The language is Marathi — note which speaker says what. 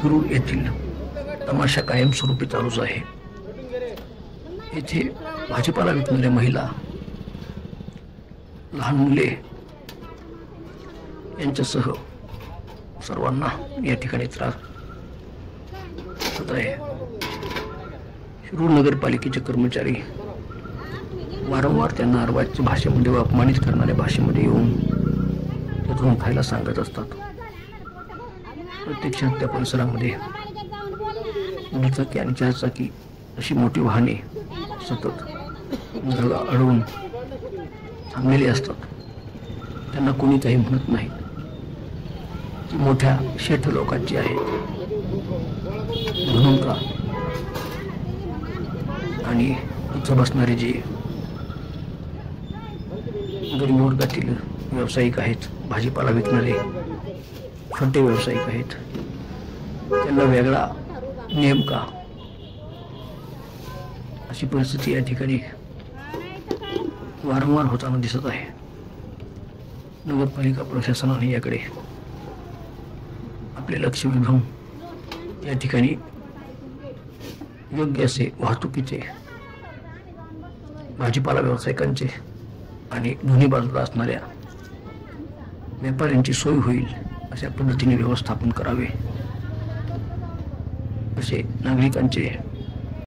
Speaker 1: शिरूर येथील तमाशा कायमस्वरूपी चालूच आहे। येथे भाजीपाला विकणाऱ्या महिला, लहान मुले यांच्यासह सर्वांना या ठिकाणी त्रास होत आहे। शिरूर नगरपालिकेचे कर्मचारी वारंवार त्यांना अर्वाच्य भाषेमध्ये व अपमानित करणाऱ्या भाषेमध्ये येऊन तिथून खायला सांगत असतात। प्रत्यक्षात त्या परिसरामध्ये दुचाकी आणि चारचाकी अशी मोठी वाहने सतत अडवून थांबलेली असतात। त्यांना कोणी काही म्हणत नाही। ती मोठ्या शेठ लोकांची आहे म्हणून का? आणि इथं बसणारे जे गरीब वर्गातील व्यावसायिक आहेत, भाजीपाला विकणारे छोटे व्यावसायिक आहेत, त्यांना वेगळा नियम का? अशी परिस्थिती या ठिकाणी वारंवार होताना दिसत आहे। नगरपालिका प्रशासनाने याकडे आपले लक्ष वेधून या ठिकाणी योग्य असे वाहतुकीचे, भाजीपाला व्यावसायिकांचे आणि दोन्ही बाजूला असणाऱ्या व्यापाऱ्यांची सोय होईल अशा पद्धतीने व्यवस्थापन करावे असे नागरिकांचे